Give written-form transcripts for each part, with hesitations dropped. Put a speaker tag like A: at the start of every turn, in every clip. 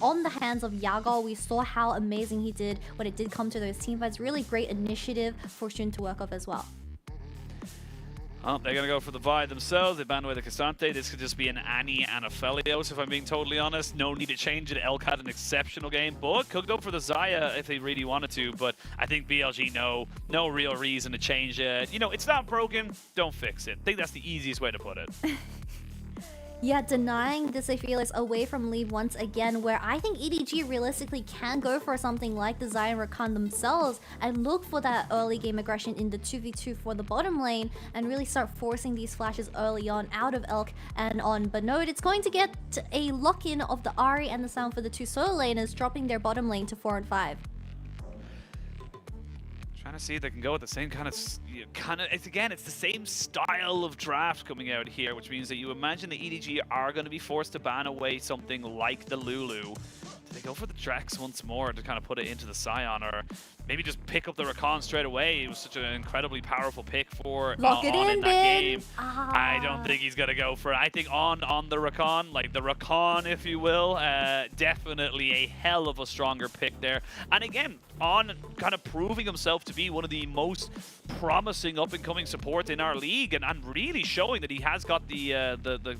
A: on the hands of Yagao. We saw how amazing he did when it did come to those team fights. Really great initiative for Shun to work off as well.
B: Oh, they're going to go for the Vi themselves. They banned away the Cassante. This could just be an Annie and a Felios, if I'm being totally honest. No need to change it. Elk had an exceptional game, but could go for the Xayah if they really wanted to. But I think BLG, no real reason to change it. You know, it's not broken. Don't fix it. I think that's the easiest way to put it.
A: Yeah, denying this, I feel, is away from leave once again, where I think EDG realistically can go for something like the Xayah and Rakan themselves and look for that early game aggression in the 2v2 for the bottom lane and really start forcing these flashes early on out of Elk and on Bernode. It's going to get a lock-in of the Ahri and the Sound for the two solo laners, dropping their bottom lane to 4 and 5.
B: Trying to see if they can go with the same it's the same style of draft coming out here, which means that you imagine the EDG are going to be forced to ban away something like the Lulu. Do they go for the Drex once more to kind of put it into the Sion, or maybe just pick up the Rakan straight away? It was such an incredibly powerful pick for
A: Lock it in
B: that game.
A: Ah.
B: I don't think he's going to go for it. I think on the Rakan, like the Rakan, if you will, definitely a hell of a stronger pick there. And again, on kind of proving himself to be one of the most promising up-and-coming supports in our league, and really showing that he has got the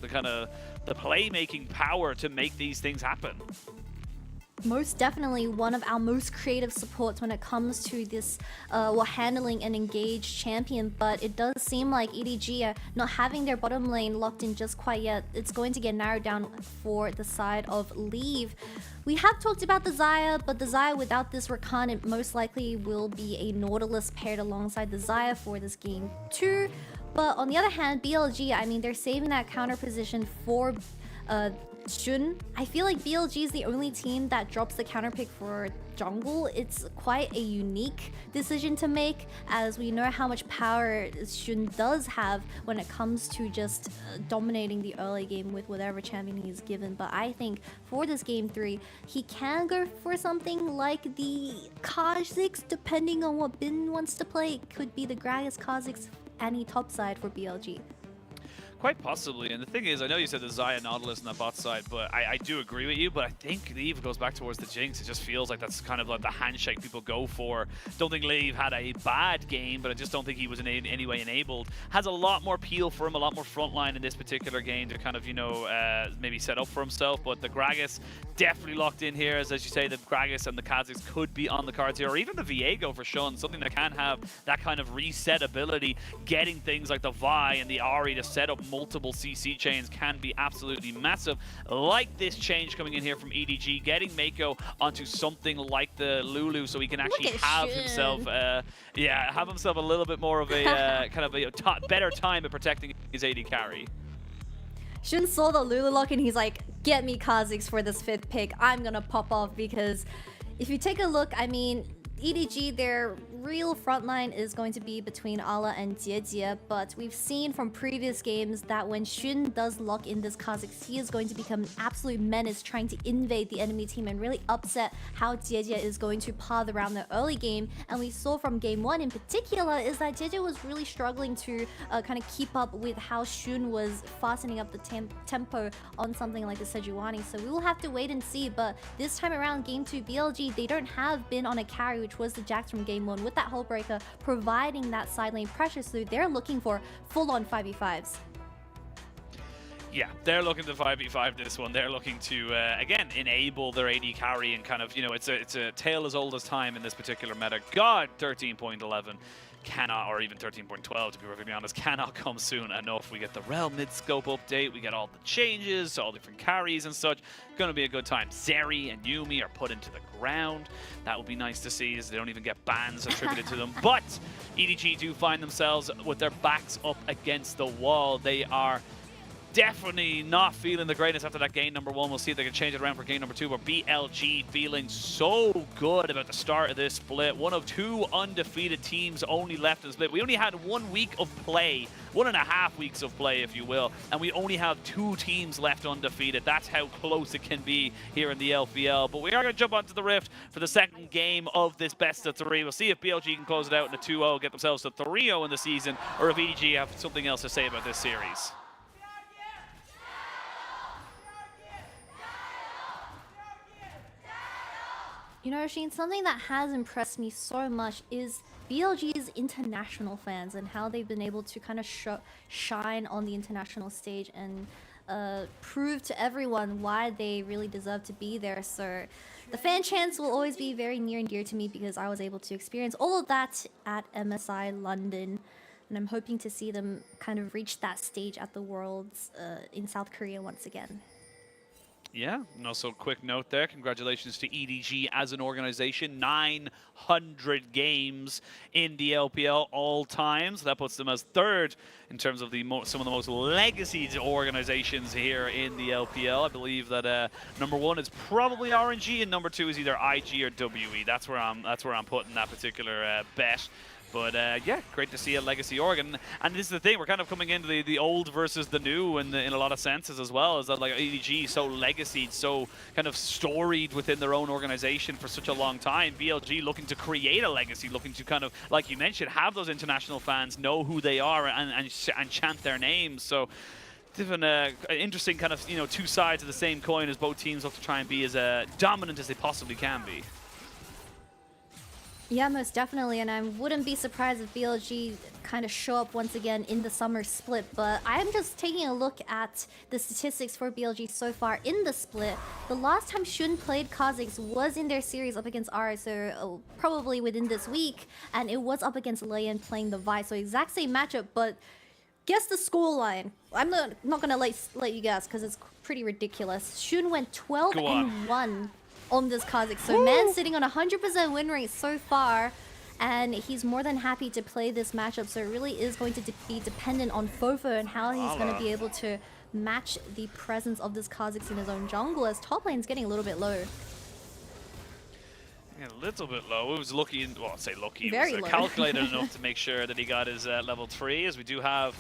B: kind of the playmaking power to make these things happen.
A: Most definitely one of our most creative supports when it comes to this handling an engaged champion, but it does seem like EDG are not having their bottom lane locked in just quite yet. It's going to get narrowed down for the side of Leave. We have talked about the Xayah, but the Xayah without this Rakan, it most likely will be a Nautilus paired alongside the Xayah for this game too. But on the other hand, BLG, I mean, they're saving that counter position for Shun. I feel like BLG is the only team that drops the counter pick for jungle. It's quite a unique decision to make, as we know how much power Shun does have when it comes to just dominating the early game with whatever champion he's given. But I think for this game 3, he can go for something like the Kha'Zix, depending on what Bin wants to play. It could be the Gragas, Kha'Zix, any top side for BLG.
B: Quite possibly, and the thing is, I know you said the Xayah Nautilus on the bot side, but I do agree with you, but I think Leave goes back towards the Jinx. It just feels like that's kind of like the handshake people go for. Don't think Leave had a bad game, but I just don't think he was in any way enabled. Has a lot more peel for him, a lot more frontline in this particular game to kind of, you know, maybe set up for himself, but the Gragas definitely locked in here, as you say, the Gragas and the Kha'Zix could be on the cards here, or even the Viego for Shun, something that can have that kind of reset ability. Getting things like the Vi and the Ahri to set up multiple CC chains can be absolutely massive. Like this change coming in here from EDG, getting Meiko onto something like the Lulu, so he can actually have himself, have himself a little bit more of a kind of a better time at protecting his AD carry.
A: Shun saw the Lulu lock and he's like, get me Kha'Zix for this 5th pick. I'm gonna pop off, because if you take a look, I mean, EDG, their real frontline is going to be between Ala and Jiejie, but we've seen from previous games that when Shun does lock in this Kha'Zix, he is going to become an absolute menace, trying to invade the enemy team and really upset how Jiejie is going to path around the early game. And we saw from game 1 in particular is that Jiejie was really struggling to kind of keep up with how Shun was fastening up the tempo on something like the Sejuani. So we will have to wait and see, but this time around, game 2 BLG, they don't have Bin on a carry, which was the Jax from game 1, with that Hull Breaker providing that side lane pressure, so they're looking for full-on 5v5s.
B: Yeah, they're looking to 5v5 this one. They're looking to, again, enable their AD carry, and kind of, you know, it's a tale as old as time in this particular meta. God, 13.11 cannot, or even 13.12 to be perfectly honest, cannot come soon enough. We get the Realm mid-scope update, we get all the changes, all different carries and such. Gonna be a good time. Zeri and Yuumi are put into the ground. That would be nice to see, as they don't even get bans attributed to them. But EDG do find themselves with their backs up against the wall. They are definitely not feeling the greatness after that game number 1. We'll see if they can change it around for game number 2, but BLG feeling so good about the start of this split. One of 2 undefeated teams only left in the split. We only had 1 week of play, 1.5 weeks of play, if you will, and we only have 2 teams left undefeated. That's how close it can be here in the LPL. But we are going to jump onto the Rift for the second game of this best of 3. We'll see if BLG can close it out in a 2-0, get themselves to 3-0 in the season, or if EDG have something else to say about this series.
A: You know, Sheen, something that has impressed me so much is BLG's international fans and how they've been able to kind of shine on the international stage and prove to everyone why they really deserve to be there. So the fan chants will always be very near and dear to me because I was able to experience all of that at MSI London. And I'm hoping to see them kind of reach that stage at the Worlds in South Korea once again.
B: Yeah, and also quick note there, congratulations to EDG as an organization, 900 games in the LPL all time, so that puts them as third in terms of the some of the most legacied organizations here in the LPL. I believe that number one is probably RNG and number two is either IG or WE. That's where I'm putting that particular bet. But yeah, great to see a legacy organ. And this is the thing, we're kind of coming into the old versus the new in a lot of senses as well. Is that like EDG so legacied, so kind of storied within their own organization for such a long time. BLG looking to create a legacy, looking to kind of, like you mentioned, have those international fans know who they are and chant their names. So different, interesting kind of, you know, two sides of the same coin as both teams look to try and be as dominant as they possibly can be.
A: Yeah, most definitely, and I wouldn't be surprised if BLG kind of show up once again in the summer split, but I'm just taking a look at the statistics for BLG so far in the split. The last time Shun played Kha'Zix was in their series up against R, so probably within this week, and it was up against Leyen playing the Vi, so exact same matchup, but guess the scoreline. I'm not gonna let you guess, because it's pretty ridiculous. Shun went 12-1. On this Kha'Zix. So man sitting on 100% win rate so far, and he's more than happy to play this matchup, so it really is going to be dependent on FoFo and how he's going to be able to match the presence of this Kha'Zix in his own jungle, as top lane's getting a little bit low.
B: Yeah, a little bit low. It was lucky, well, I'd say lucky.
A: Very
B: it was
A: low.
B: calculated enough to make sure that he got his level 3, as we do have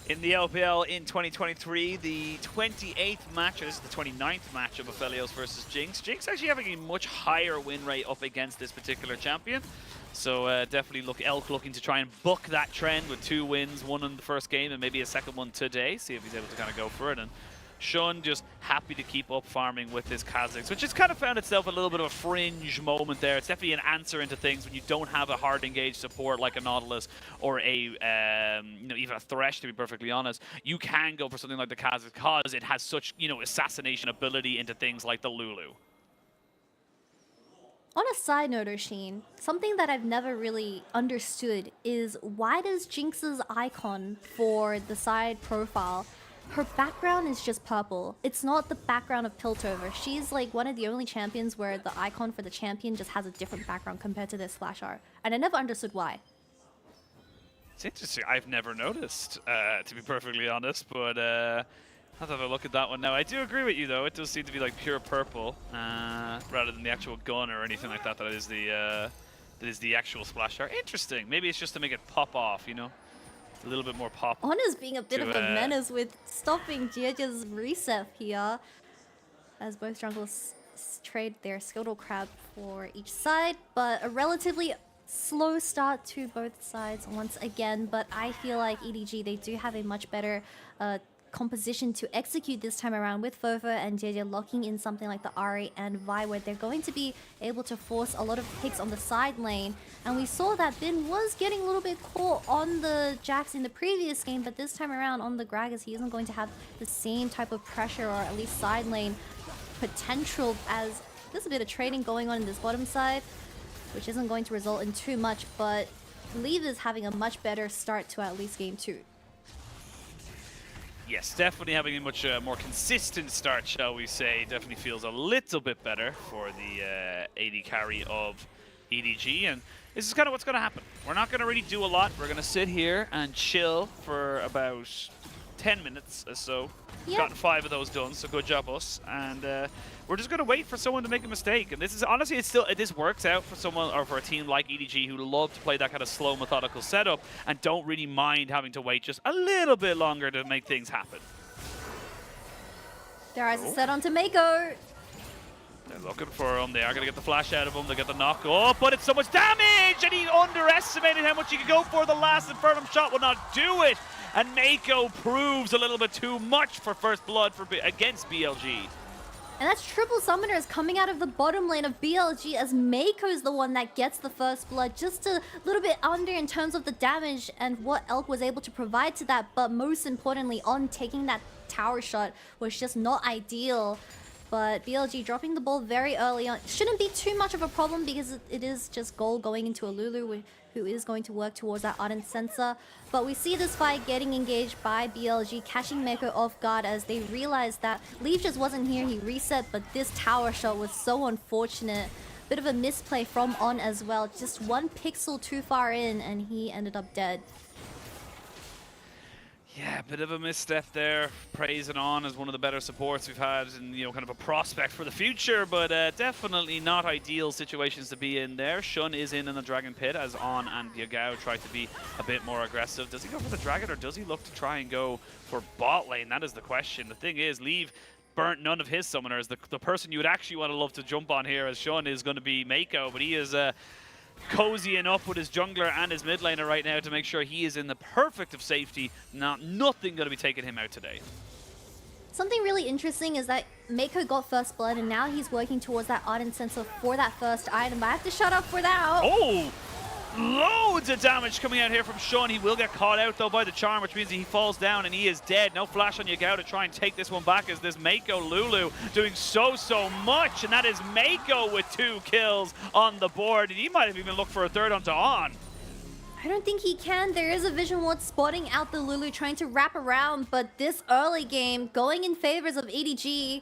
B: in the LPL in 2023, the 28th match, this is the 29th match of Aphelios versus Jinx. Jinx actually having a much higher win rate up against this particular champion. So definitely Elk looking to try and buck that trend with 2 wins, one in the first game and maybe a second one today. See if he's able to kind of go for it. And Shun just happy to keep up farming with this Kha'Zix, which has kind of found itself a little bit of a fringe moment there. It's definitely an answer into things when you don't have a hard engaged support like a Nautilus or a you know, even a Thresh, to be perfectly honest. You can go for something like the Kha'Zix because it has such, you know, assassination ability into things like the Lulu.
A: On a side note, Oisin, something that I've never really understood is why does Jinx's icon for the side profile, her background is just purple. It's not the background of Piltover. She's like one of the only champions where the icon for the champion just has a different background compared to this Slash R. And I never understood why.
B: It's interesting. I've never noticed, to be perfectly honest, but I'll have a look at that one now. I do agree with you, though. It does seem to be like pure purple rather than the actual gun or anything like that. That is the actual Splash R. Interesting. Maybe it's just to make it pop off, you know? A little bit more pop.
A: Honor's being a bit of a menace with stopping Jiejie's reset here, as both jungles trade their Skittle Crab for each side, but a relatively slow start to both sides once again. But I feel like EDG, they do have a much better composition to execute this time around, with FoFo and Jiejie locking in something like the Ahri and Vi, where they're going to be able to force a lot of picks on the side lane. And we saw that Bin was getting a little bit caught on the Jax in the previous game, but this time around on the Gragas, he isn't going to have the same type of pressure, or at least side lane potential, as there's a bit of trading going on in this bottom side, which isn't going to result in too much, but Leave is having a much better start to at least game 2.
B: Yes, definitely having a much more consistent start, shall we say. Definitely feels a little bit better for the AD carry of EDG, and this is kind of what's going to happen. We're not going to really do a lot. We're going to sit here and chill for about 10 minutes or so.
A: Yeah.
B: Gotten 5 of those done, so good job us. And we're just going to wait for someone to make a mistake. And this is honestly, this works out for someone, or for a team like EDG, who love to play that kind of slow, methodical setup and don't really mind having to wait just a little bit longer to make things happen.
A: Their eyes are set onto Meiko.
B: They're looking for him. They are going to get the flash out of him. They get the knock. Oh, but it's so much damage! And he underestimated how much he could go for. The last Infernum shot will not do it. And Meiko proves a little bit too much for first blood against BLG.
A: And that's triple summoners coming out of the bottom lane of BLG as Meiko's the one that gets the first blood. Just a little bit under in terms of the damage and what Elk was able to provide to that. But most importantly, on taking that tower shot was just not ideal. But BLG dropping the ball very early on. Shouldn't be too much of a problem because it is just gold going into a Lulu who is going to work towards that Ardent Sensor. But we see this fight getting engaged by BLG, catching Meiko off guard as they realize that Leaf just wasn't here. He reset, but this tower shot was so unfortunate. Bit of a misplay from On as well. Just one pixel too far in and he ended up dead.
B: Yeah, a bit of a misstep there. Praising On as one of the better supports we've had and, you know, kind of a prospect for the future, but definitely not ideal situations to be in there. Shun is in the Dragon Pit as On and Yagao try to be a bit more aggressive. Does he go for the Dragon or does he look to try and go for bot lane? That is the question. The thing is, Leave burnt none of his summoners. The person you would actually want to love to jump on here as Shun is going to be Meiko, but he is cozying up with his jungler and his mid laner right now to make sure he is in the perfect of safety. Nothing going to be taking him out today.
A: Something really interesting is that Meiko got first blood and now he's working towards that Ardent Sensor for that first item. I have to shut up for that.
B: Oh! Loads of damage coming out here from Shun. He will get caught out though by the charm, which means he falls down and he is dead. No flash on Yagao to try and take this one back as this Meiko Lulu doing so much. And that is Meiko with 2 kills on the board. And he might have even looked for a third onto On.
A: I don't think he can. There is a Vision Ward spotting out the Lulu trying to wrap around, but this early game going in favors of EDG.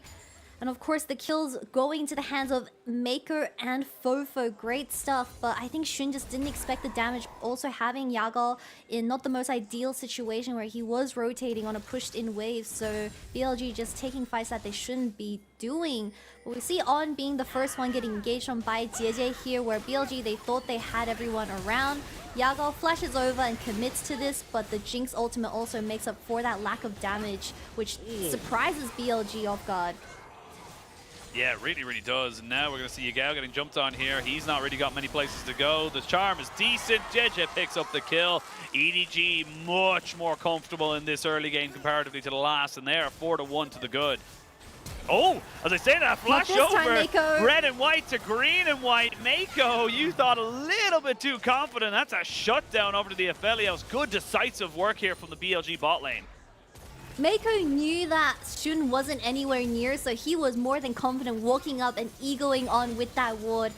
A: And of course, the kills going into the hands of Meiko and FoFo. Great stuff, but I think Shun just didn't expect the damage. Also having Yagao in not the most ideal situation where he was rotating on a pushed-in wave. So BLG just taking fights that they shouldn't be doing. But we see On being the first one getting engaged on by Jiejie here, where BLG, they thought they had everyone around. Yagao flashes over and commits to this, but the Jinx ultimate also makes up for that lack of damage, which surprises BLG off guard.
B: Yeah, it really does. And now we're going to see Yagao getting jumped on here. He's not really got many places to go. The charm is decent. Jiejie picks up the kill. EDG much more comfortable in this early game comparatively to the last, and they are 4-1 to the good. Oh, as I say that, flash over
A: time,
B: red and white to green and white. Meiko, you thought a little bit too confident. That's a shutdown over to the Aphelios. Good decisive work here from the BLG bot lane.
A: Meiko knew that Shun wasn't anywhere near, so he was more than confident walking up and egoing on with that ward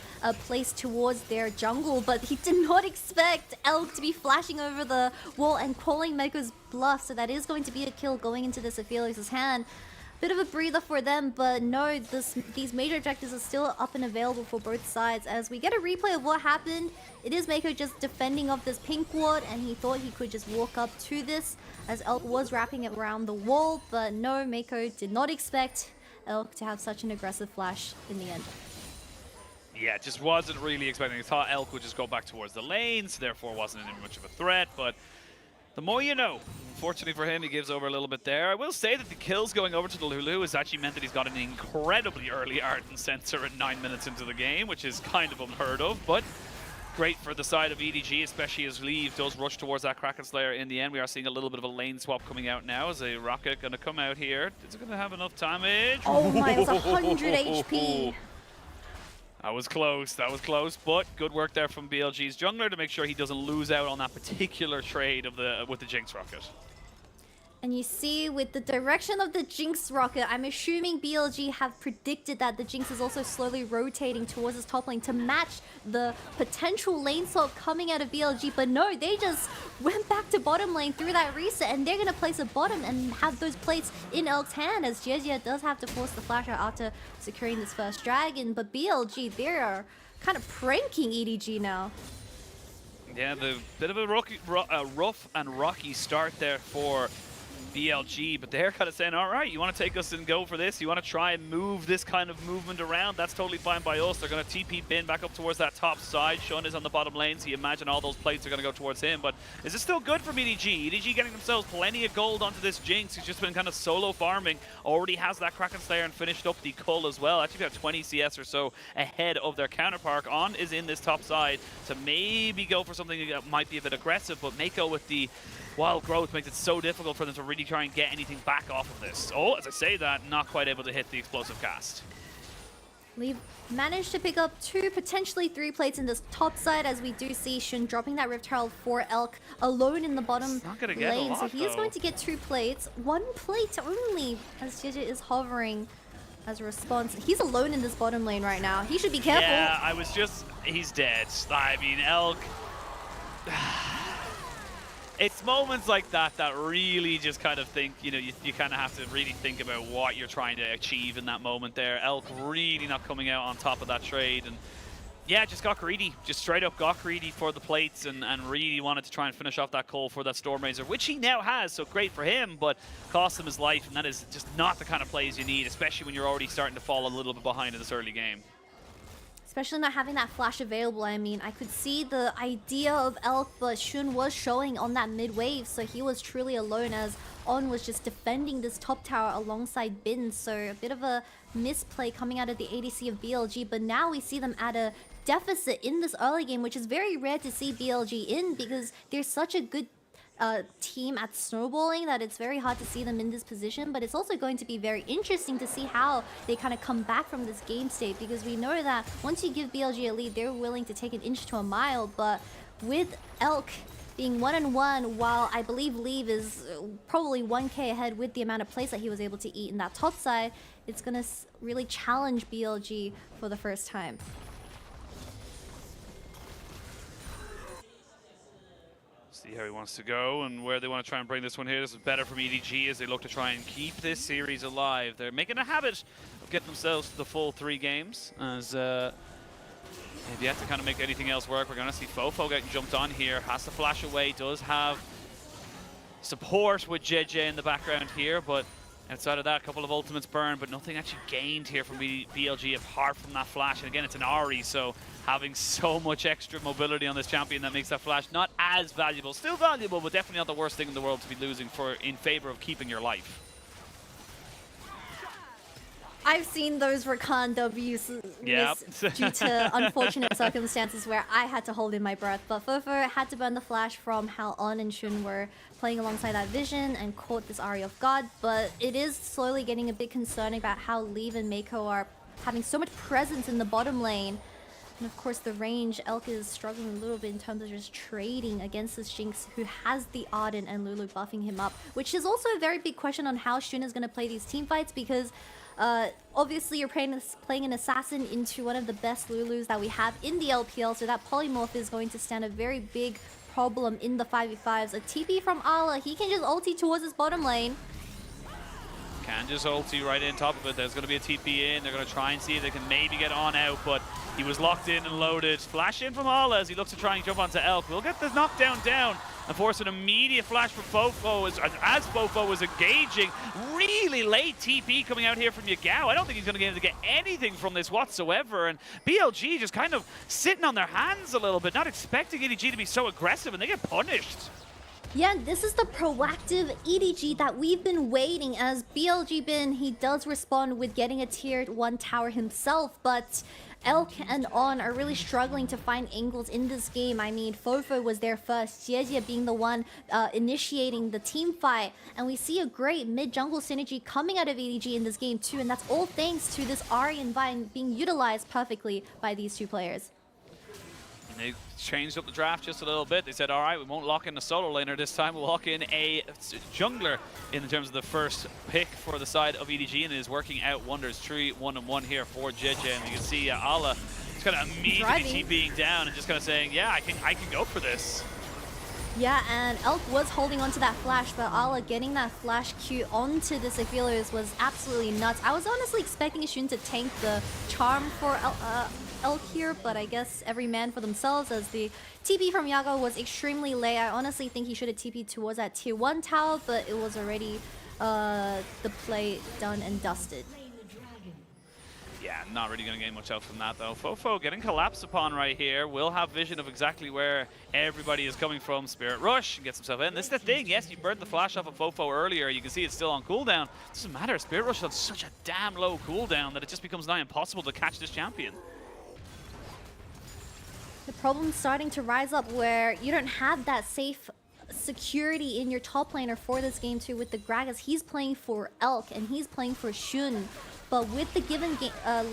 A: placed towards their jungle, but he did not expect Elk to be flashing over the wall and calling Meiko's bluff, so that is going to be a kill going into this Aphelios' hand. Bit of a breather for them, but no, these major objectives are still up and available for both sides. As we get a replay of what happened, it is Meiko just defending off this pink ward, and he thought he could just walk up to this as Elk was wrapping it around the wall, but no, Meiko did not expect Elk to have such an aggressive flash in the end.
B: Yeah, just wasn't really expecting. I thought Elk would just go back towards the lanes, therefore wasn't any much of a threat, but the more you know. Unfortunately for him, he gives over a little bit there. I will say that the kills going over to the Lulu has actually meant that he's got an incredibly early Ardent Sensor at 9 minutes into the game, which is kind of unheard of, but great for the side of EDG, especially as Leave does rush towards that Kraken Slayer in the end. We are seeing a little bit of a lane swap coming out now. Is a Rocket going to come out here? Is it going to have enough damage?
A: Oh my, it was 100 HP.
B: That was close, but good work there from BLG's jungler to make sure he doesn't lose out on that particular trade of with the Jinx Rocket.
A: And you see, with the direction of the Jinx rocket, I'm assuming BLG have predicted that the Jinx is also slowly rotating towards his top lane to match the potential lane swap coming out of BLG. But no, they just went back to bottom lane through that reset, and they're going to place a bottom and have those plates in Elk's hand, as Jiejie does have to force the flash out after securing this first dragon. But BLG, they are kind of pranking EDG now.
B: Yeah, the bit of a rough and rocky start there for BLG, but they're kind of saying, all right, you want to take us and go for this? You want to try and move this kind of movement around? That's totally fine by us. They're going to TP Bin back up towards that top side. Shun is on the bottom lane, so you imagine all those plates are going to go towards him. But is it still good for EDG? EDG getting themselves plenty of gold onto this Jinx, who's just been kind of solo farming. Already has that Kraken Slayer and finished up the Cull as well. Actually got 20 CS or so ahead of their counterpart. On is in this top side to maybe go for something that might be a bit aggressive, but Meiko with the wild growth makes it so difficult for them to really really try and get anything back off of this. Oh, as I say that, not quite able to hit the explosive cast.
A: We've managed to pick up 2, potentially 3 plates in this top side, as we do see Shun dropping that Rift Herald for Elk alone in the bottom lane. So he is going to get 2 plates. 1 plate only, as Jiejie is hovering as a response. He's alone in this bottom lane right now. He should be careful.
B: Yeah, I was just... he's dead. I mean, Elk... It's moments like that that really just kind of think, you know, you kind of have to really think about what you're trying to achieve in that moment there. Elk really not coming out on top of that trade, and yeah, just got greedy. Just straight up got greedy for the plates and really wanted to try and finish off that call for that Stormrazor, which he now has, so great for him, but cost him his life, and that is just not the kind of plays you need, especially when you're already starting to fall a little bit behind in this early game.
A: Especially not having that flash available. I mean, I could see the idea of Elk, but Shun was showing on that mid wave, so he was truly alone as On was just defending this top tower alongside Bin. So a bit of a misplay coming out of the ADC of BLG, but now we see them at a deficit in this early game, which is very rare to see BLG in because they're such a good team at snowballing that it's very hard to see them in this position. But it's also going to be very interesting to see how they kind of come back from this game state, because we know that once you give BLG a lead, they're willing to take an inch to a mile. But with Elk being 1-1, while I believe Leave is probably 1k ahead with the amount of plays that he was able to eat in that top side, it's gonna really challenge BLG for the first time.
B: See how he wants to go and where they want to try and bring this one here. This is better from EDG as they look to try and keep this series alive. They're making a habit of getting themselves to the full 3 games as they've yet to kind of make anything else work. We're going to see FoFo getting jumped on here. Has to flash away. Does have support with Jiejie in the background here, but outside of that, a couple of ultimates burned, but nothing actually gained here from BLG apart from that flash. And again, it's an Ahri, so having so much extra mobility on this champion that makes that flash not as valuable. Still valuable, but definitely not the worst thing in the world to be losing for in favor of keeping your life.
A: I've seen those Rakan W's miss due to unfortunate circumstances where I had to hold in my breath. But FoFo had to burn the flash from how On and Shun were playing alongside that vision and caught this Ahri off guard. But it is slowly getting a bit concerning about how Leave and Meiko are having so much presence in the bottom lane. And of course the range, Elk is struggling a little bit in terms of just trading against this Jinx who has the Ardent and Lulu buffing him up. Which is also a very big question on how Shun is going to play these team fights, because obviously you're playing an assassin into one of the best Lulus that we have in the LPL, so that polymorph is going to stand a very big problem in the 5v5s. A TP from Ala, he can just ulti towards his bottom lane.
B: Can just ulti right in top of it. There's going to be a TP in. They're going to try and see if they can maybe get On out, but he was locked in and loaded. Flash in from Ala as he looks to try and jump onto Elk. We'll get the knockdown down and force an immediate flash from FoFo as FoFo was engaging. Really late TP coming out here from Yagao. I don't think he's going to be able to get anything from this whatsoever. And BLG just kind of sitting on their hands a little bit, not expecting EDG to be so aggressive, and they get punished.
A: Yeah, this is the proactive EDG that we've been waiting, as BLG Bin, he does respond with getting a tier 1 tower himself, but Elk and On are really struggling to find angles in this game. I mean, FoFo was there first, Jiejie being the one initiating the team fight, and we see a great mid-jungle synergy coming out of EDG in this game too, and that's all thanks to this Ahri and Vine being utilized perfectly by these 2 players.
B: And they changed up the draft just a little bit. They said, all right, we won't lock in a solo laner this time. We'll lock in a jungler in terms of the first pick for the side of EDG, and it is working out wonders. 3-1-1 here for Jiejie, and you can see Ala just kind of immediately TPing down and just kind of saying, yeah, I can go for this.
A: Yeah, and Elk was holding onto that flash, but Ala getting that flash Q onto the Sephiroth was absolutely nuts. I was honestly expecting Shun to tank the charm for Elk here, but I guess every man for themselves, as the TP from Yagao was extremely late. I honestly think he should have TP'd towards that tier 1 tower, but it was already the play done and dusted.
B: Yeah, not really going to gain much out from that, though. FoFo getting collapsed upon right here. Will have vision of exactly where everybody is coming from. Spirit Rush gets himself in. This is the thing. Yes, you burned the flash off of FoFo earlier. You can see it's still on cooldown. It doesn't matter. Spirit Rush has such a damn low cooldown that it just becomes nigh impossible to catch this champion.
A: The problem's starting to rise up where you don't have that safe security in your top laner for this game too with the Gragas. He's playing for Elk and he's playing for Xun. But with the given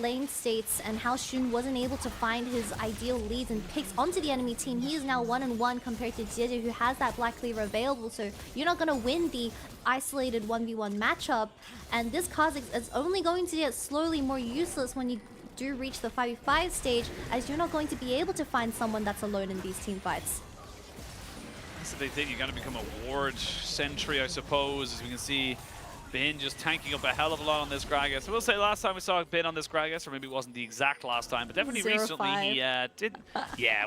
A: lane states and how Xun wasn't able to find his ideal leads and picks onto the enemy team, he is now 1-1 compared to Jiejie, who has that Black Cleaver available. So you're not going to win the isolated 1v1 matchup. And this Kha'Zix is only going to get slowly more useless when you do reach the 5v5 stage, as you're not going to be able to find someone that's alone in these team fights.
B: That's the big thing. You got to become a ward sentry, I suppose, as we can see. Bin just tanking up a hell of a lot on this Gragas. I will say last time we saw Bin on this Gragas, or maybe it wasn't the exact last time, but definitely recently he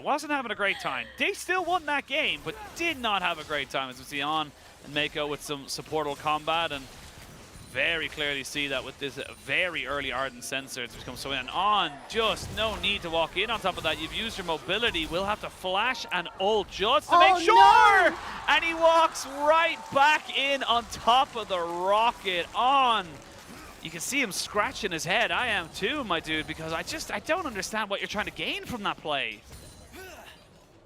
B: wasn't having a great time. They still won that game, but did not have a great time, as we see On and Meiko with some supportal combat, and very clearly see that with this very early Ardent sensor to become so in. And On, just no need to walk in. On top of that, you've used your mobility. We'll have to flash and ult just to make sure! No! And he walks right back in on top of the rocket. On. You can see him scratching his head. I am too, my dude, because I don't understand what you're trying to gain from that play.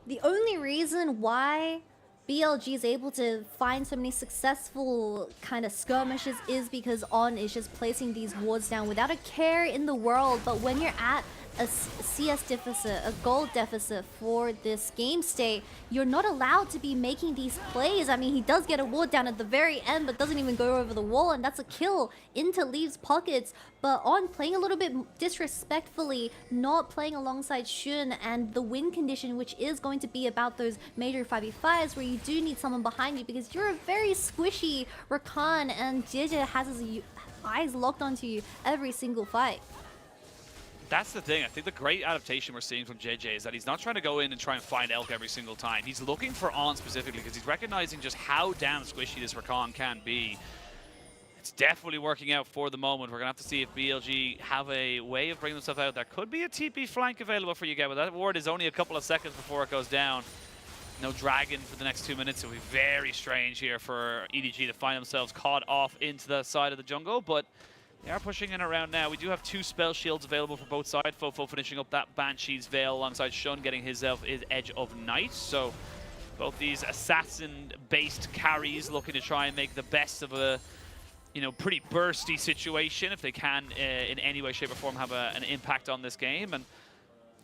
A: The only reason why BLG is able to find so many successful kind of skirmishes is because On is just placing these wards down without a care in the world. But when you're at a CS deficit, a gold deficit for this game state, you're not allowed to be making these plays. I mean, he does get a ward down at the very end, but doesn't even go over the wall, and that's a kill into Leaves' pockets. But On playing a little bit disrespectfully, not playing alongside Xun, and the win condition, which is going to be about those major 5v5s where you do need someone behind you because you're a very squishy Rakan, and Jiejie has his eyes locked onto you every single fight.
B: That's the thing. I think the great adaptation we're seeing from Jiejie is that he's not trying to go in and try and find Elk every single time. He's looking for On specifically because he's recognizing just how damn squishy this Rakan can be. It's definitely working out for the moment. We're going to have to see if BLG have a way of bringing themselves out. There could be a TP flank available for Yagao, but that ward is only a couple of seconds before it goes down. No dragon for the next 2 minutes. It will be very strange here for EDG to find themselves caught off into the side of the jungle, but they are pushing in around now. We do have 2 spell shields available for both sides. FoFo finishing up that Banshee's Veil alongside Xun getting his Edge of Night. So both these assassin-based carries looking to try and make the best of a pretty bursty situation if they can in any way, shape or form have an impact on this game. And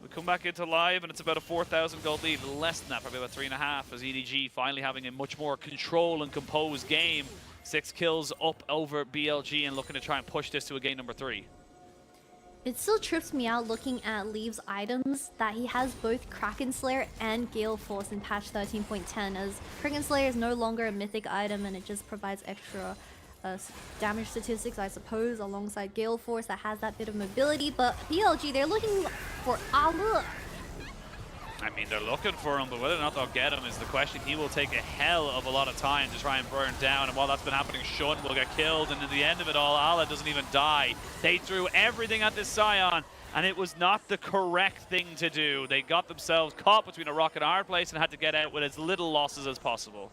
B: we come back into live and it's about a 4,000 gold lead, less than that, probably about 3.5, as EDG finally having a much more control and composed game. 6 kills up over BLG and looking to try and push this to a game number 3.
A: It still trips me out looking at Leaves' items that he has both Kraken Slayer and Gale Force in patch 13.10, as Kraken Slayer is no longer a mythic item and it just provides extra damage statistics, I suppose, alongside Gale Force that has that bit of mobility. But BLG, they're looking for Alu.
B: I mean, they're looking for him, but whether or not they'll get him is the question. He will take a hell of a lot of time to try and burn down, and while that's been happening, Xun will get killed, and at the end of it all, Ala doesn't even die. They threw everything at this Scion, and it was not the correct thing to do. They got themselves caught between a rock and a hard place and had to get out with as little losses as possible.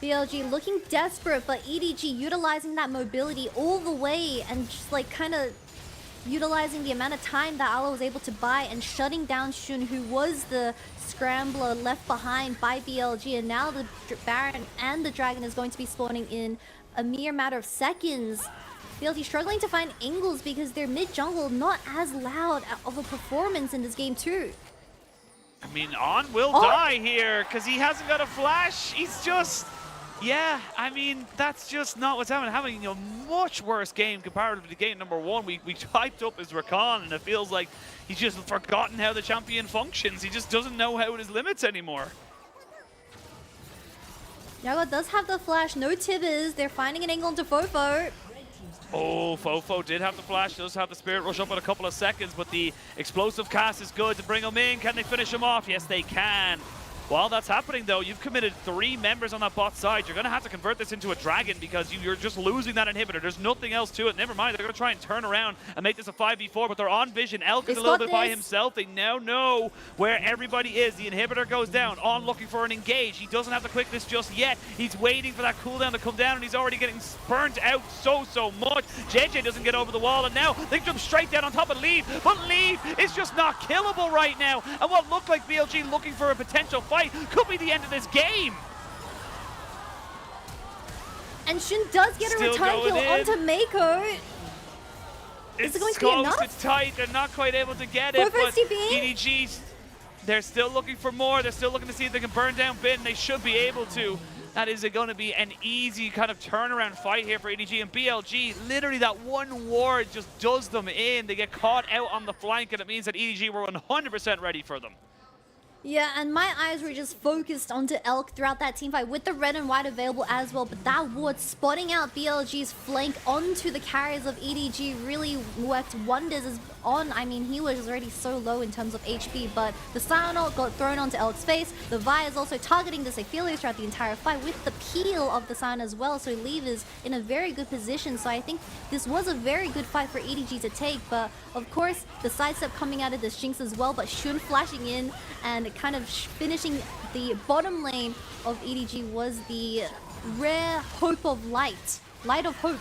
A: BLG looking desperate, but EDG utilizing that mobility all the way and just like kind of utilizing the amount of time that Ala was able to buy and shutting down Xun, who was the scrambler left behind by BLG. And now the Baron and the Dragon is going to be spawning in a mere matter of seconds. BLG struggling to find angles because their mid-jungle not as loud of a performance in this game too.
B: I mean, On will die here because he hasn't got a flash. He's just... Yeah, I mean, that's just not what's happening. Having a much worse game comparatively to game number 1. We hyped up his Rakan, and it feels like he's just forgotten how the champion functions. He just doesn't know how his limits anymore.
A: Yagao does have the flash, no Tibbers. They're finding an angle into FoFo.
B: Oh, FoFo did have the flash, does have the Spirit Rush up in a couple of seconds, but the explosive cast is good to bring him in. Can they finish him off? Yes, they can. While that's happening, though, you've committed 3 members on that bot side. You're going to have to convert this into a dragon because you're just losing that inhibitor. There's nothing else to it. Never mind, they're going to try and turn around and make this a 5v4, but they're on vision. Elk is a little bit by himself. They now know where everybody is. The inhibitor goes down. On looking for an engage. He doesn't have the quickness just yet. He's waiting for that cooldown to come down, and he's already getting burnt out so much. Jiejie doesn't get over the wall, and now they jump straight down on top of Leaf, but Leaf is just not killable right now. And what looked like BLG looking for a potential fight could be the end of this game.
A: And Shun does get
B: Still
A: a return kill onto Meiko. Is it going to be
B: close,
A: enough?
B: it's tight, they're not quite able to get it,
A: FoFo's
B: but
A: TPing?
B: EDG, they're still looking for more, they're still looking to see if they can burn down Bin, they should be able to. That is going to be an easy kind of turnaround fight here for EDG, and BLG, literally that one ward just does them in. They get caught out on the flank, and it means that EDG were 100% ready for them.
A: Yeah, and my eyes were just focused onto Elk throughout that team fight with the red and white available as well, but that ward spotting out BLG's flank onto the carriers of EDG really worked wonders. As On, I mean, he was already so low in terms of HP, but the Scion ult got thrown onto Elk's face. The Vi is also targeting the Aphelios throughout the entire fight with the peel of the Scion as well, so Leave is in a very good position. So I think this was a very good fight for EDG to take, but of course, the sidestep coming out of the Jinx as well, but Shun flashing in and kind of finishing the bottom lane of EDG was the rare hope of light of hope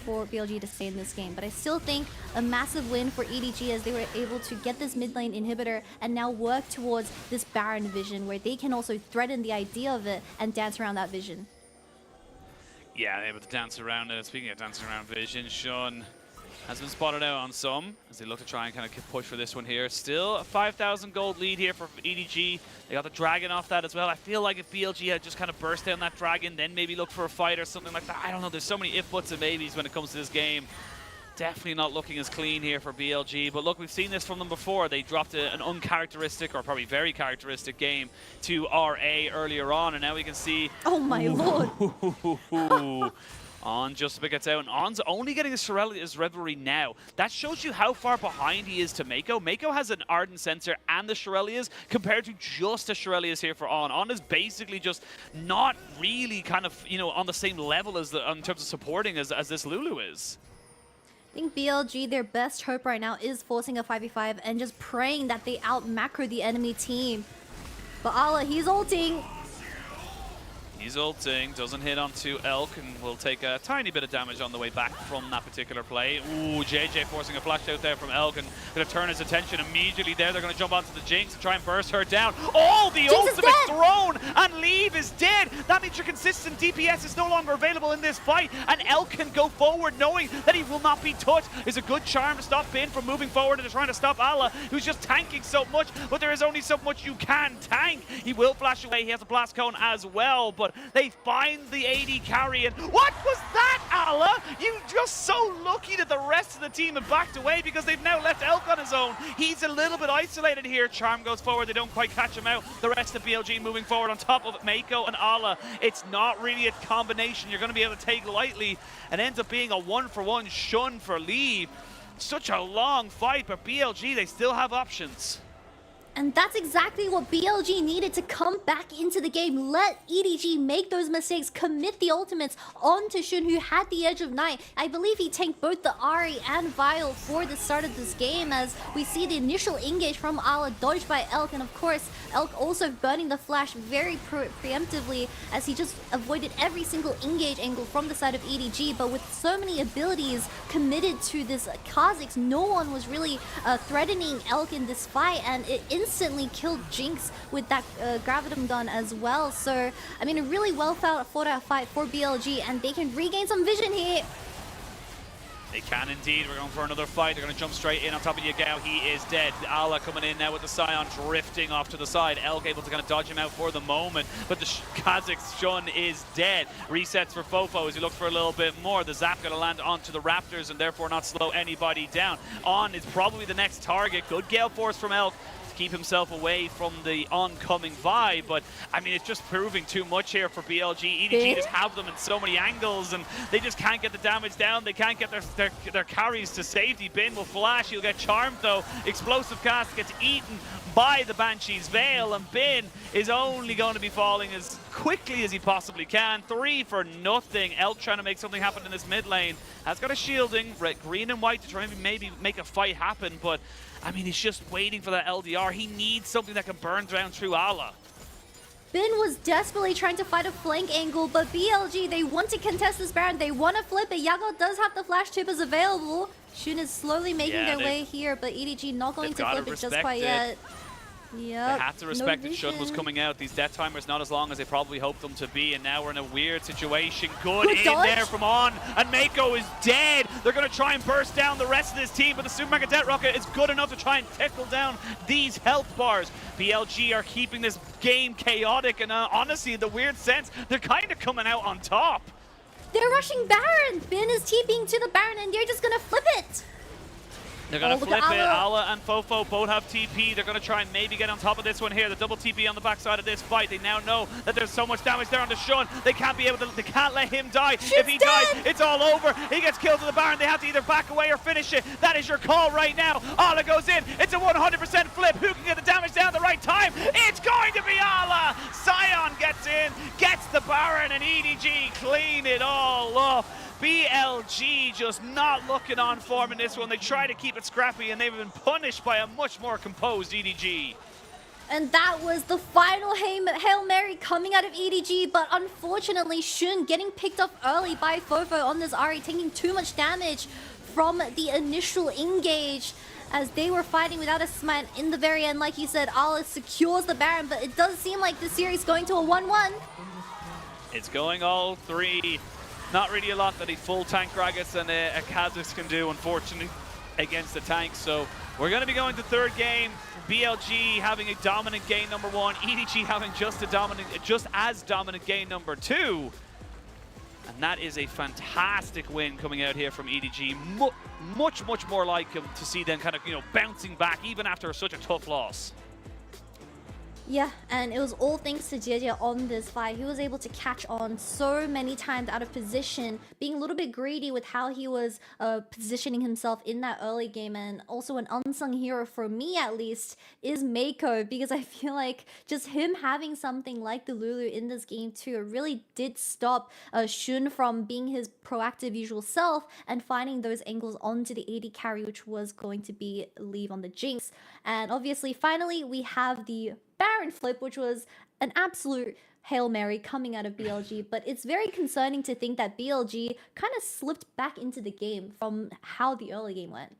A: for BLG to stay in this game. But I still think a massive win for EDG as they were able to get this mid lane inhibitor and now work towards this Baron vision where they can also threaten the idea of it and dance around that vision.
B: Yeah, able to dance around it. Speaking of dancing around vision, Shun has been spotted out on some as they look to try and kind of push for this one here. Still a 5,000 gold lead here for EDG. They got the dragon off that as well. I feel like if BLG had just kind of burst down that dragon, then maybe look for a fight or something like that. I don't know. There's so many if, buts, and maybes when it comes to this game. Definitely not looking as clean here for BLG. But look, we've seen this from them before. They dropped an uncharacteristic, or probably very characteristic game to RA earlier on, and now we can see...
A: Oh my lord!
B: On just about gets out, and On's only getting his Revelry now. That shows you how far behind he is to Meiko. Meiko has an Ardent Sensor and the Shurelya's compared to just the Shurelya's here for On. On is basically just not really kind of, you know, on the same level as in terms of supporting as this Lulu is.
A: I think BLG, their best hope right now is forcing a 5v5 and just praying that they out-macro the enemy team. But Ala, he's ulting.
B: He's ulting, doesn't hit onto Elk, and will take a tiny bit of damage on the way back from that particular play. Ooh, Jiejie forcing a flash out there from Elk, and going to turn his attention immediately there. They're going to jump onto the Jinx and try and burst her down. Oh, the ultimate thrown, and Leave is dead. That means your consistent DPS is no longer available in this fight, and Elk can go forward knowing that he will not be touched. It's a good charm to stop Bin from moving forward and trying to stop Allah, who's just tanking so much, but there is only so much you can tank. He will flash away. He has a blast cone as well, but they find the AD carry, and what was that, Allah? You just so lucky that the rest of the team have backed away because they've now left Elk on his own. He's a little bit isolated here. Charm goes forward. They don't quite catch him out. The rest of BLG moving forward on top of Meiko and Allah. It's not really a combination you're going to be able to take lightly, and ends up being a 1-for-1 Shun for Leave. Such a long fight, but BLG, they still have options.
A: And that's exactly what BLG needed to come back into the game. Let EDG make those mistakes, commit the ultimates onto Shun, who had the Edge of Night. I believe he tanked both the Ahri and Vile for the start of this game, as we see the initial engage from Ala dodged by Elk, and of course, Elk also burning the flash very preemptively as he just avoided every single engage angle from the side of EDG. But with so many abilities committed to this Kha'Zix, no one was really threatening Elk in this fight, and it instantly killed Jinx with that Gravitum gun as well. So, I mean, a really well fought out fight for BLG, and they can regain some vision here.
B: They can indeed. We're going for another fight. They're going to jump straight in on top of Yagao. He is dead. Allah coming in now with the Scion drifting off to the side. Elk able to kind of dodge him out for the moment, but the Kha'Zix Shun is dead. Resets for FoFo as he looks for a little bit more. The Zap going to land onto the Raptors and therefore not slow anybody down. On is probably the next target. Good Gale Force from Elk. Keep himself away from the oncoming Vi, but I mean, it's just proving too much here for BLG. EDG just have them in so many angles, and they just can't get the damage down. They can't get their carries to safety. Bin will flash. He'll get charmed though. Explosive cast gets eaten by the Banshee's Veil, and Bin is only going to be falling as quickly as he possibly can. 3 for nothing. Elk trying to make something happen in this mid lane. Has got a shielding, green and white to try and maybe make a fight happen, but I mean, he's just waiting for that LDR. He needs something that can burn down through Allah.
A: Bin was desperately trying to fight a flank angle, but BLG, they want to contest this Baron. They want to flip it. Yagao does have the flash tippers available. Shun is slowly making their way here, but EDG not going to flip it just quite yet. Yep.
B: They had to respect that Shun was coming out. These death timers not as long as they probably hoped them to be, and now we're in a weird situation. Good in
A: dodge.
B: there from On, and Meiko is dead. They're going to try and burst down the rest of this team, but the Supermarket Death Rocket is good enough to try and tickle down these health bars. BLG are keeping this game chaotic, and honestly, in the weird sense, they're kind of coming out on top.
A: They're rushing Baron. Bin is TPing to the Baron, and they're just gonna flip it.
B: They're going to
A: look
B: flip
A: at
B: it.
A: Ala.
B: Ala and FoFo both have TP. They're going to try and maybe get on top of this one here. The double TP on the backside of this fight. They now know that there's so much damage there on the Shun. They can't be able to. They can't let him die. If he dies, it's all over. He gets killed to the Baron. They have to either back away or finish it. That is your call right now. Ala goes in. It's a 100% flip. Who can get the damage down at the right time? It's going to be Ala. Sion gets in, gets the Baron, and EDG clean it all up. BLG just not looking on form in this one. They try to keep it scrappy, and they've been punished by a much more composed EDG.
A: And that was the final Hail Mary coming out of EDG, but unfortunately Shun getting picked up early by FoFo on this Ahri, taking too much damage from the initial engage as they were fighting without a smite in the very end. Like you said, Ala secures the Baron, but it does seem like the series going to a 1-1.
B: It's going all three. Not really a lot that a full tank Gragas and a Kha'Zix can do, unfortunately, against the tanks. So we're going to be going to third game. BLG having a dominant game number 1. EDG having just as dominant game number 2. And that is a fantastic win coming out here from EDG. Much more like him to see them kind of, bouncing back even after such a tough loss.
A: Yeah, and it was all thanks to Jiejie on this fight. He was able to catch on so many times out of position, being a little bit greedy with how he was positioning himself in that early game. And also an unsung hero, for me at least, is Meiko, because I feel like just him having something like the Lulu in this game too, it really did stop Shun from being his proactive usual self and finding those angles onto the AD carry, which was going to be leave on the Jinx. And obviously, finally, we have the Baron flip, which was an absolute Hail Mary coming out of BLG, but it's very concerning to think that BLG kind of slipped back into the game from how the early game went.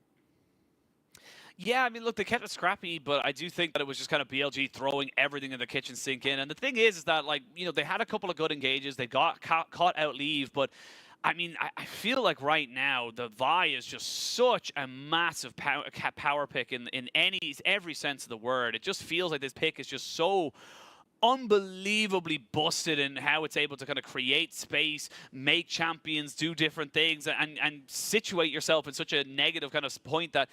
B: Yeah, I mean, look, they kept it scrappy, but I do think that it was just kind of BLG throwing everything in the kitchen sink in. And the thing is that, like, they had a couple of good engages. They got caught out leave, but I mean, I feel like right now the Vi is just such a massive power pick in every sense of the word. It just feels like this pick is just so unbelievably busted in how it's able to kind of create space, make champions do different things, and situate yourself in such a negative kind of point that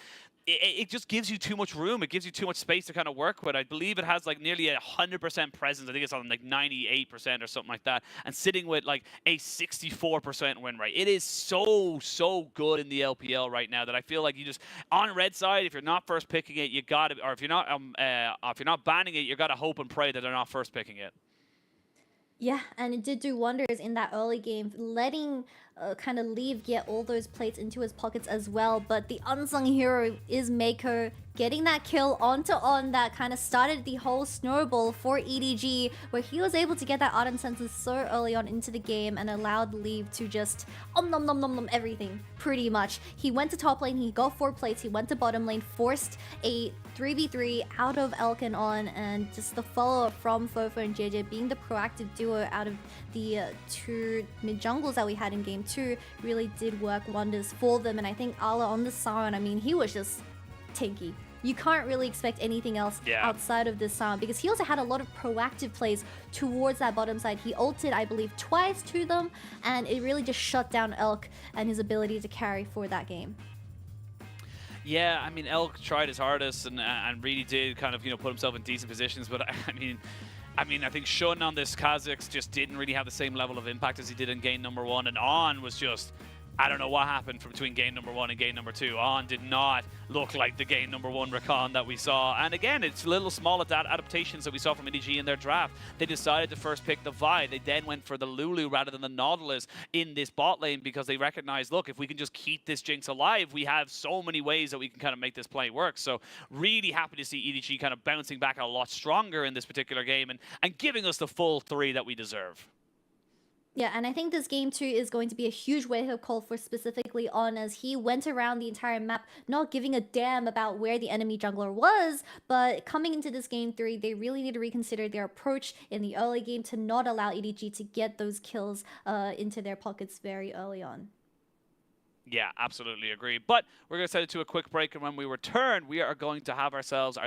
B: it just gives you too much room. It gives you too much space to kind of work with. I believe it has like nearly 100% presence. I think it's on like 98% or something like that. And sitting with like a 64% win rate. It is so good in the LPL right now that I feel like you just, on red side, if you're not first picking it, you got to, or if you're not banning it, you got to hope and pray that they're not first picking it.
A: Yeah, and it did do wonders in that early game, letting kind of Leave get all those plates into his pockets as well. But the unsung hero is Meiko, getting that kill onto On that kind of started the whole snowball for EDG, where he was able to get that Ardent Senses so early on into the game and allowed Leave to just nom everything, pretty much. He went to top lane, he got 4 plates, he went to bottom lane, forced a 3v3 out of Elk and On, and just the follow-up from FoFo and Jiejie being the proactive duo out of the 2 mid-jungles that we had in game 2 really did work wonders for them. And I think Ala on the Siren, I mean, he was just tanky. You can't really expect anything else outside of this Siren, because he also had a lot of proactive plays towards that bottom side. He ulted, I believe, twice to them, and it really just shut down Elk and his ability to carry for that game.
B: Yeah, I mean, Elk tried his hardest and really did kind of, put himself in decent positions, but I think Shun on this Kha'Zix just didn't really have the same level of impact as he did in game number 1, and On was just, I don't know what happened between game number 1 and game number 2. On did not look like the game number 1 Rakan that we saw. And again, it's little small adaptations that we saw from EDG in their draft. They decided to first pick the Vi. They then went for the Lulu rather than the Nautilus in this bot lane, because they recognized, look, if we can just keep this Jinx alive, we have so many ways that we can kind of make this play work. So really happy to see EDG kind of bouncing back a lot stronger in this particular game and giving us the full 3 that we deserve.
A: Yeah, and I think this game too is going to be a huge wake-up call for specifically On, as he went around the entire map not giving a damn about where the enemy jungler was, but coming into this game 3, they really need to reconsider their approach in the early game to not allow EDG to get those kills into their pockets very early on.
B: Yeah, absolutely agree. But we're going to set it to a quick break, and when we return, we are going to have ourselves our